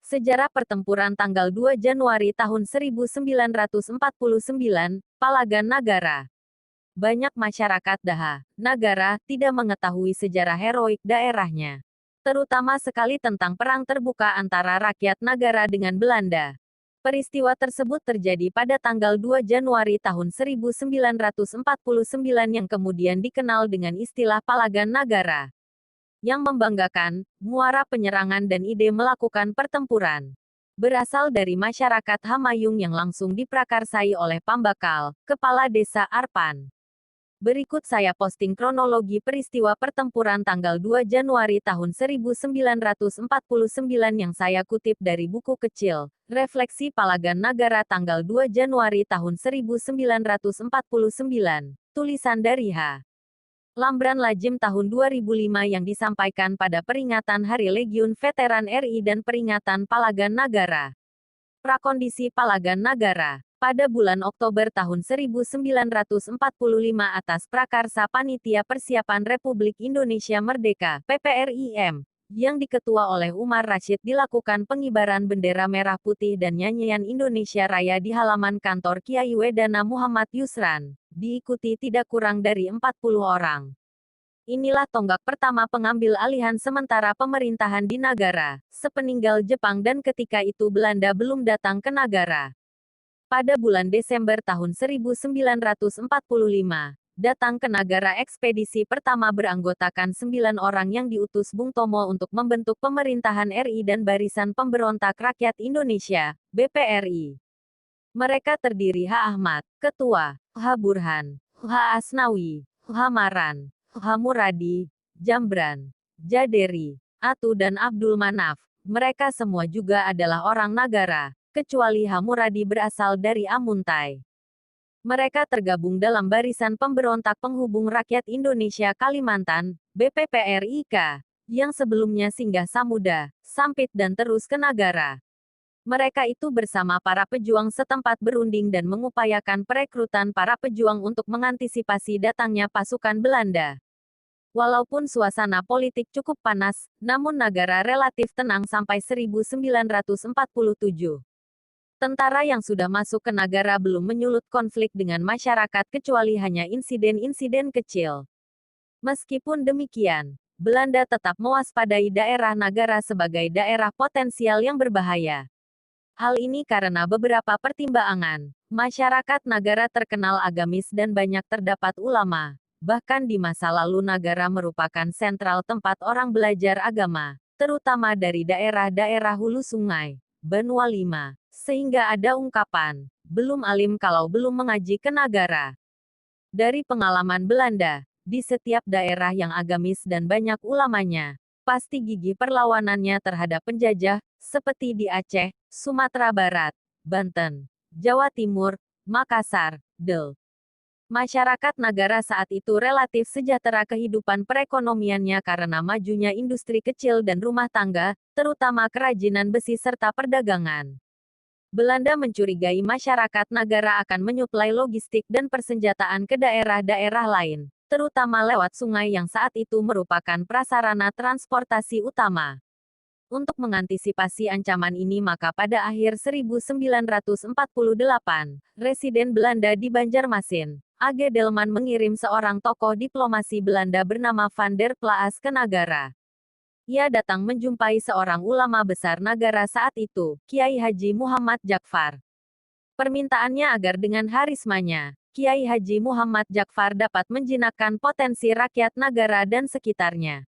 Sejarah pertempuran tanggal 2 Januari tahun 1949, Palagan Nagara. Banyak masyarakat Daha, Nagara, tidak mengetahui sejarah heroik daerahnya. Terutama sekali tentang perang terbuka antara rakyat Nagara dengan Belanda. Peristiwa tersebut terjadi pada tanggal 2 Januari tahun 1949 yang kemudian dikenal dengan istilah Palagan Nagara. Yang membanggakan, muara penyerangan dan ide melakukan pertempuran berasal dari masyarakat Hamayung yang langsung diprakarsai oleh Pambakal, kepala desa Arpan. Berikut saya posting kronologi peristiwa pertempuran tanggal 2 Januari tahun 1949 yang saya kutip dari buku kecil, Refleksi Palagan Nagara tanggal 2 Januari tahun 1949, tulisan dari H. Lambran Lajim tahun 2005 yang disampaikan pada peringatan Hari Legiun Veteran RI dan peringatan Palagan Nagara. Prakondisi Palagan Nagara. Pada bulan Oktober tahun 1945 atas prakarsa Panitia Persiapan Republik Indonesia Merdeka (PPRIM) yang diketua oleh Umar Rasyid dilakukan pengibaran bendera merah putih dan nyanyian Indonesia Raya di halaman kantor Kiai Wedana Muhammad Yusran, diikuti tidak kurang dari 40 orang. Inilah tonggak pertama pengambil alihan sementara pemerintahan di Nagara, sepeninggal Jepang dan ketika itu Belanda belum datang ke Nagara. Pada bulan Desember tahun 1945, datang ke Nagara ekspedisi pertama beranggotakan 9 orang yang diutus Bung Tomo untuk membentuk pemerintahan RI dan Barisan Pemberontak Rakyat Indonesia, BPRI. Mereka terdiri H. Ahmad, Ketua, H. Burhan, H. Asnawi, H. Maran, H. Muradi, Jambran, Jaderi, Atu dan Abdul Manaf. Mereka semua juga adalah orang Nagara, kecuali H. Muradi berasal dari Amuntai. Mereka tergabung dalam Barisan Pemberontak Penghubung Rakyat Indonesia Kalimantan, BPPRIK, yang sebelumnya singgah Samuda, Sampit dan terus ke Nagara. Mereka itu bersama para pejuang setempat berunding dan mengupayakan perekrutan para pejuang untuk mengantisipasi datangnya pasukan Belanda. Walaupun suasana politik cukup panas, namun Nagara relatif tenang sampai 1947. Tentara yang sudah masuk ke Nagara belum menyulut konflik dengan masyarakat kecuali hanya insiden-insiden kecil. Meskipun demikian, Belanda tetap mewaspadai daerah Nagara sebagai daerah potensial yang berbahaya. Hal ini karena beberapa pertimbangan. Masyarakat Nagara terkenal agamis dan banyak terdapat ulama. Bahkan di masa lalu Nagara merupakan sentral tempat orang belajar agama, terutama dari daerah-daerah hulu sungai, Benua Lima. Sehingga ada ungkapan, belum alim kalau belum mengaji ke Nagara. Dari pengalaman Belanda, di setiap daerah yang agamis dan banyak ulamanya, pasti gigih perlawanannya terhadap penjajah, seperti di Aceh, Sumatera Barat, Banten, Jawa Timur, Makassar, Del. Masyarakat Nagara saat itu relatif sejahtera kehidupan perekonomiannya karena majunya industri kecil dan rumah tangga, terutama kerajinan besi serta perdagangan. Belanda mencurigai masyarakat Nagara akan menyuplai logistik dan persenjataan ke daerah-daerah lain, terutama lewat sungai yang saat itu merupakan prasarana transportasi utama. Untuk mengantisipasi ancaman ini maka pada akhir 1948, Residen Belanda di Banjarmasin, A.G. Delman mengirim seorang tokoh diplomasi Belanda bernama Van der Plaats ke Nagara. Ia datang menjumpai seorang ulama besar Nagara saat itu, Kiai Haji Muhammad Jakfar. Permintaannya agar dengan harismanya, Kiai Haji Muhammad Jakfar dapat menjinakkan potensi rakyat Nagara dan sekitarnya.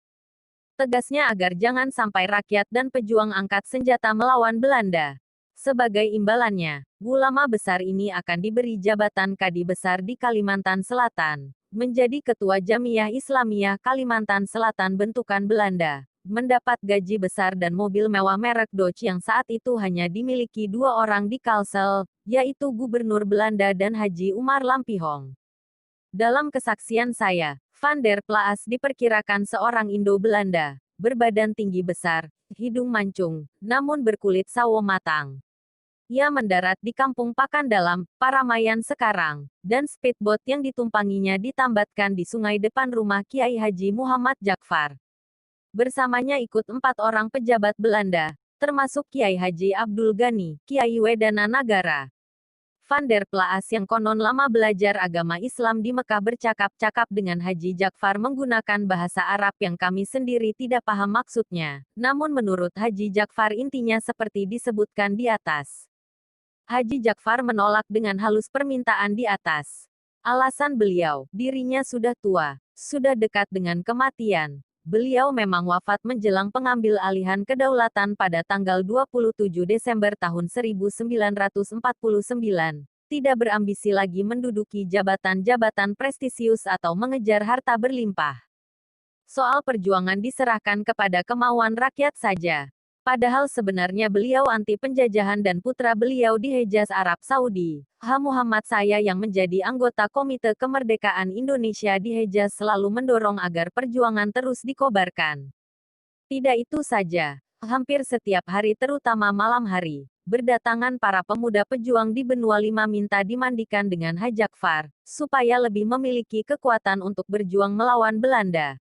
Tegasnya agar jangan sampai rakyat dan pejuang angkat senjata melawan Belanda. Sebagai imbalannya, ulama besar ini akan diberi jabatan Kadi Besar di Kalimantan Selatan, menjadi Ketua Jamiyah Islamiyah Kalimantan Selatan bentukan Belanda, mendapat gaji besar dan mobil mewah merek Dodge yang saat itu hanya dimiliki 2 orang di Kalsel, yaitu Gubernur Belanda dan Haji Umar Lampihong. Dalam kesaksian saya, Van der Plaats diperkirakan seorang Indo-Belanda, berbadan tinggi besar, hidung mancung, namun berkulit sawo matang. Ia mendarat di Kampung Pakandalam, Paramayan sekarang, dan speedboat yang ditumpanginya ditambatkan di sungai depan rumah Kiai Haji Muhammad Jakfar. Bersamanya ikut 4 orang pejabat Belanda, termasuk Kiai Haji Abdul Ghani, Kiai Wedana Nagara. Van der Plaas yang konon lama belajar agama Islam di Mekah bercakap-cakap dengan Haji Jakfar menggunakan bahasa Arab yang kami sendiri tidak paham maksudnya. Namun menurut Haji Jakfar intinya seperti disebutkan di atas. Haji Jakfar menolak dengan halus permintaan di atas. Alasan beliau, dirinya sudah tua, sudah dekat dengan kematian. Beliau memang wafat menjelang pengambil alihan kedaulatan pada tanggal 27 Desember tahun 1949. Tidak berambisi lagi menduduki jabatan-jabatan prestisius atau mengejar harta berlimpah. Soal perjuangan diserahkan kepada kemauan rakyat saja. Padahal sebenarnya beliau anti penjajahan dan putra beliau di Hejaz Arab Saudi, H. Muhammad saya yang menjadi anggota Komite Kemerdekaan Indonesia di Hejaz selalu mendorong agar perjuangan terus dikobarkan. Tidak itu saja, hampir setiap hari terutama malam hari, berdatangan para pemuda pejuang di Benua Lima minta dimandikan dengan H. Jakfar, supaya lebih memiliki kekuatan untuk berjuang melawan Belanda.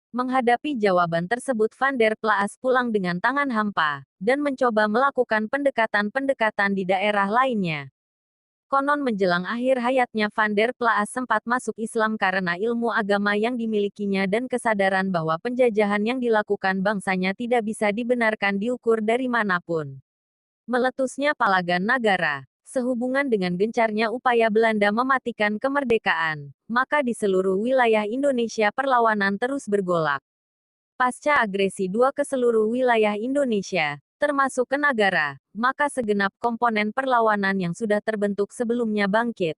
Menghadapi jawaban tersebut Van der Plaas pulang dengan tangan hampa, dan mencoba melakukan pendekatan-pendekatan di daerah lainnya. Konon menjelang akhir hayatnya Van der Plaas sempat masuk Islam karena ilmu agama yang dimilikinya dan kesadaran bahwa penjajahan yang dilakukan bangsanya tidak bisa dibenarkan diukur dari manapun. Meletusnya Palagan Nagara. Sehubungan dengan gencarnya upaya Belanda mematikan kemerdekaan, maka di seluruh wilayah Indonesia perlawanan terus bergolak. Pasca agresi II ke seluruh wilayah Indonesia, termasuk ke Nagara, maka segenap komponen perlawanan yang sudah terbentuk sebelumnya bangkit.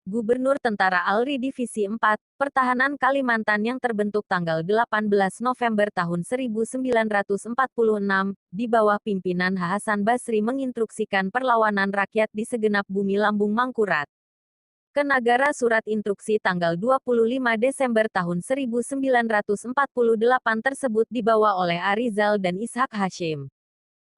Gubernur Tentara ALRI Divisi 4, Pertahanan Kalimantan yang terbentuk tanggal 18 November tahun 1946, di bawah pimpinan Hasan Basri menginstruksikan perlawanan rakyat di segenap bumi lambung Mangkurat. Ke Nagara surat instruksi tanggal 25 Desember tahun 1948 tersebut dibawa oleh Arizal dan Ishak Hashim.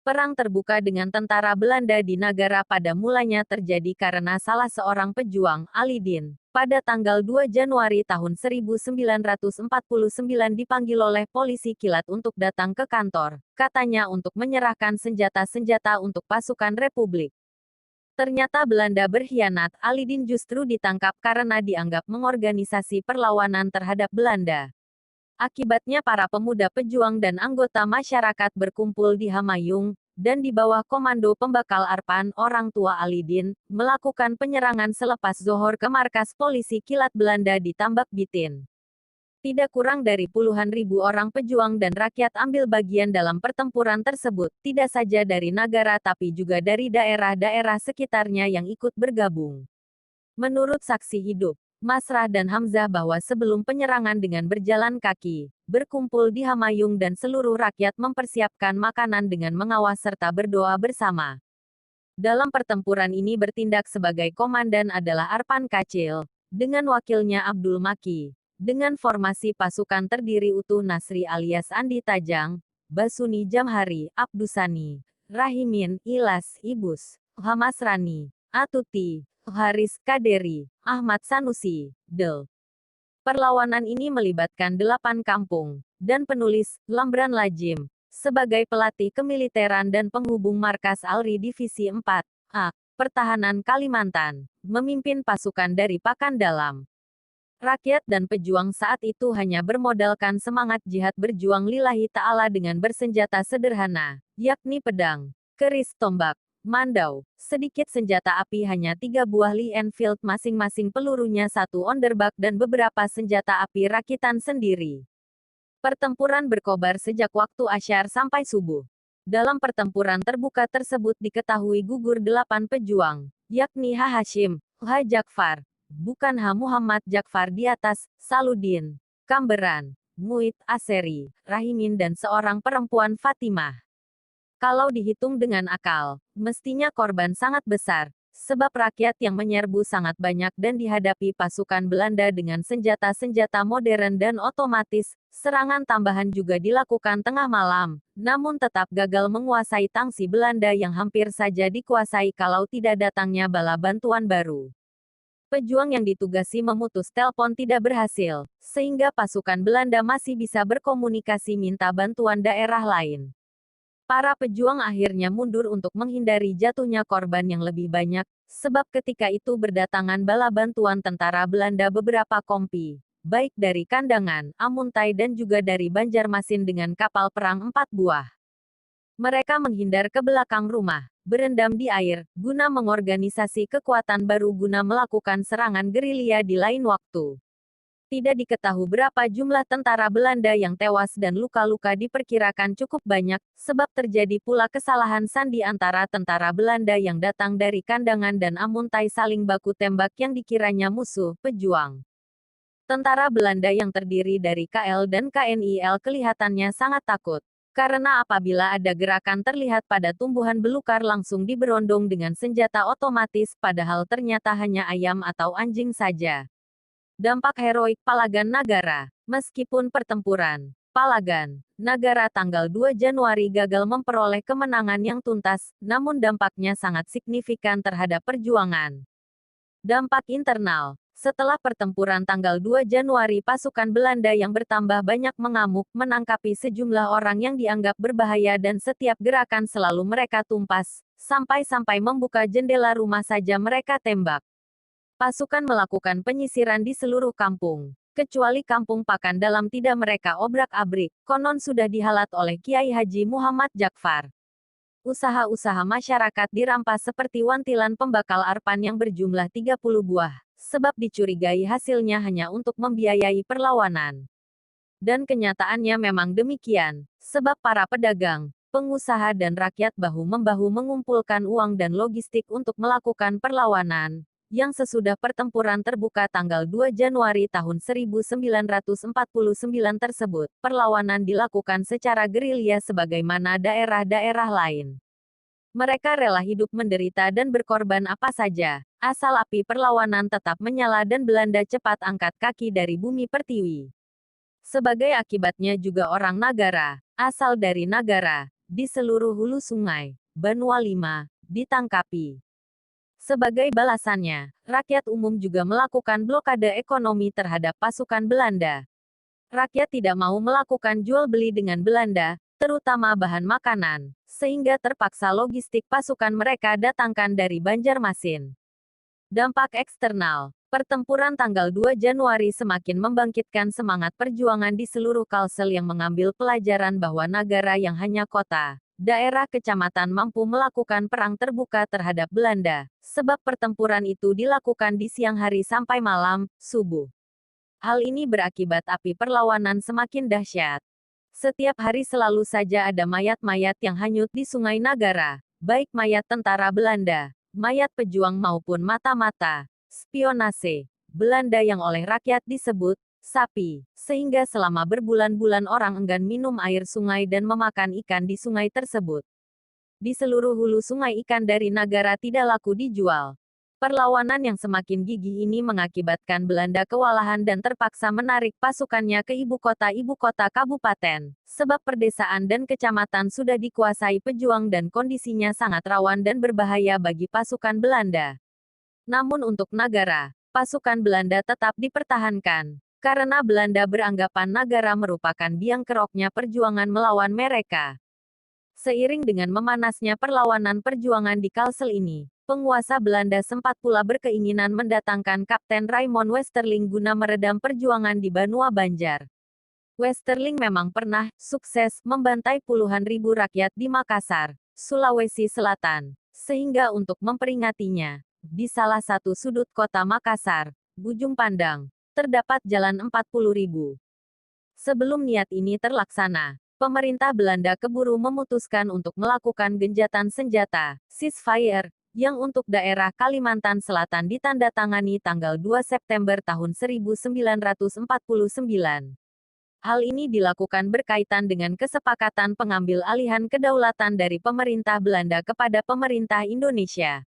Perang terbuka dengan tentara Belanda di Nagara pada mulanya terjadi karena salah seorang pejuang, Ali Din, pada tanggal 2 Januari tahun 1949 dipanggil oleh polisi kilat untuk datang ke kantor, katanya untuk menyerahkan senjata-senjata untuk pasukan Republik. Ternyata Belanda berkhianat, Ali Din justru ditangkap karena dianggap mengorganisasi perlawanan terhadap Belanda. Akibatnya para pemuda pejuang dan anggota masyarakat berkumpul di Hamayung, dan di bawah komando pembakal Arpan, orang tua Ali Din, melakukan penyerangan selepas zohor ke markas polisi kilat Belanda di Tambak Bitin. Tidak kurang dari puluhan ribu orang pejuang dan rakyat ambil bagian dalam pertempuran tersebut, tidak saja dari Nagara tapi juga dari daerah-daerah sekitarnya yang ikut bergabung. Menurut saksi hidup, Masrah dan Hamzah bahwa sebelum penyerangan dengan berjalan kaki, berkumpul di Hamayung dan seluruh rakyat mempersiapkan makanan dengan mengawas serta berdoa bersama. Dalam pertempuran ini bertindak sebagai komandan adalah Arpan Kacil, dengan wakilnya Abdul Maki, dengan formasi pasukan terdiri utuh Nasri alias Andi Tajang, Basuni Jamhari, Abdusani, Rahimin, Ilas, Ibus, Hamasrani, Atuti, Haris Kaderi, Ahmad Sanusi, Del. Perlawanan ini melibatkan 8 kampung, dan penulis, Lambran Lajim, sebagai pelatih kemiliteran dan penghubung markas ALRI Divisi 4, A, Pertahanan Kalimantan, memimpin pasukan dari Pakan Dalam. Rakyat dan pejuang saat itu hanya bermodalkan semangat jihad berjuang lillahi ta'ala dengan bersenjata sederhana, yakni pedang, keris tombak, mandau, sedikit senjata api hanya 3 buah Lee Enfield masing-masing pelurunya 1 onderbak dan beberapa senjata api rakitan sendiri. Pertempuran berkobar sejak waktu asyar sampai subuh. Dalam pertempuran terbuka tersebut diketahui gugur 8 pejuang, yakni H. Hashim, H. Jakfar, bukan H. Muhammad Jakfar di atas, Saludin, Kamberan, Muid, Aseri, Rahimin dan seorang perempuan Fatimah. Kalau dihitung dengan akal, mestinya korban sangat besar, sebab rakyat yang menyerbu sangat banyak dan dihadapi pasukan Belanda dengan senjata-senjata modern dan otomatis, serangan tambahan juga dilakukan tengah malam, namun tetap gagal menguasai tangsi Belanda yang hampir saja dikuasai kalau tidak datangnya bala bantuan baru. Pejuang yang ditugasi memutus telepon tidak berhasil, sehingga pasukan Belanda masih bisa berkomunikasi minta bantuan daerah lain. Para pejuang akhirnya mundur untuk menghindari jatuhnya korban yang lebih banyak, sebab ketika itu berdatangan bala bantuan tentara Belanda beberapa kompi, baik dari Kandangan, Amuntai dan juga dari Banjarmasin dengan kapal perang 4 buah. Mereka menghindar ke belakang rumah, berendam di air, guna mengorganisasi kekuatan baru guna melakukan serangan gerilya di lain waktu. Tidak diketahui berapa jumlah tentara Belanda yang tewas dan luka-luka diperkirakan cukup banyak, sebab terjadi pula kesalahan sandi antara tentara Belanda yang datang dari Kandangan dan Amuntai saling baku tembak yang dikiranya musuh, pejuang. Tentara Belanda yang terdiri dari KL dan KNIL kelihatannya sangat takut. Karena apabila ada gerakan terlihat pada tumbuhan belukar langsung diberondong dengan senjata otomatis, padahal ternyata hanya ayam atau anjing saja. Dampak heroik Palagan Nagara. Meskipun pertempuran Palagan Nagara tanggal 2 Januari gagal memperoleh kemenangan yang tuntas, namun dampaknya sangat signifikan terhadap perjuangan. Dampak internal. Setelah pertempuran tanggal 2 Januari, pasukan Belanda yang bertambah banyak mengamuk, menangkapi sejumlah orang yang dianggap berbahaya dan setiap gerakan selalu mereka tumpas, sampai-sampai membuka jendela rumah saja mereka tembak. Pasukan melakukan penyisiran di seluruh kampung. Kecuali kampung Pakan Dalam tidak mereka obrak-abrik, konon sudah dihalat oleh Kiai Haji Muhammad Jakfar. Usaha-usaha masyarakat dirampas seperti wantilan pembakal arpan yang berjumlah 30 buah, sebab dicurigai hasilnya hanya untuk membiayai perlawanan. Dan kenyataannya memang demikian, sebab para pedagang, pengusaha dan rakyat bahu-membahu mengumpulkan uang dan logistik untuk melakukan perlawanan, yang sesudah pertempuran terbuka tanggal 2 Januari tahun 1949 tersebut, perlawanan dilakukan secara gerilya sebagaimana daerah-daerah lain. Mereka rela hidup menderita dan berkorban apa saja, asal api perlawanan tetap menyala dan Belanda cepat angkat kaki dari bumi pertiwi. Sebagai akibatnya juga orang Nagara, asal dari Nagara, di seluruh hulu sungai, Banua V, ditangkapi. Sebagai balasannya, rakyat umum juga melakukan blokade ekonomi terhadap pasukan Belanda. Rakyat tidak mau melakukan jual beli dengan Belanda, terutama bahan makanan, sehingga terpaksa logistik pasukan mereka datangkan dari Banjarmasin. Dampak eksternal. Pertempuran tanggal 2 Januari semakin membangkitkan semangat perjuangan di seluruh Kalsel yang mengambil pelajaran bahwa negara yang hanya kota, daerah kecamatan mampu melakukan perang terbuka terhadap Belanda, sebab pertempuran itu dilakukan di siang hari sampai malam, subuh. Hal ini berakibat api perlawanan semakin dahsyat. Setiap hari selalu saja ada mayat-mayat yang hanyut di Sungai Nagara, baik mayat tentara Belanda, mayat pejuang maupun mata-mata, spionase, Belanda yang oleh rakyat disebut, sapi, sehingga selama berbulan-bulan orang enggan minum air sungai dan memakan ikan di sungai tersebut. Di seluruh hulu sungai ikan dari Nagara tidak laku dijual. Perlawanan yang semakin gigih ini mengakibatkan Belanda kewalahan dan terpaksa menarik pasukannya ke ibu kota kabupaten, sebab perdesaan dan kecamatan sudah dikuasai pejuang dan kondisinya sangat rawan dan berbahaya bagi pasukan Belanda. Namun untuk Nagara, pasukan Belanda tetap dipertahankan, karena Belanda beranggapan Nagara merupakan biang keroknya perjuangan melawan mereka. Seiring dengan memanasnya perlawanan perjuangan di Kalsel ini, penguasa Belanda sempat pula berkeinginan mendatangkan Kapten Raymond Westerling guna meredam perjuangan di Banua Banjar. Westerling memang pernah sukses membantai puluhan ribu rakyat di Makassar, Sulawesi Selatan, sehingga untuk memperingatinya, di salah satu sudut kota Makassar, Bujung Pandang, terdapat jalan 40.000. Sebelum niat ini terlaksana, pemerintah Belanda keburu memutuskan untuk melakukan gencatan senjata, ceasefire, yang untuk daerah Kalimantan Selatan ditandatangani tanggal 2 September tahun 1949. Hal ini dilakukan berkaitan dengan kesepakatan pengambil alihan kedaulatan dari pemerintah Belanda kepada pemerintah Indonesia.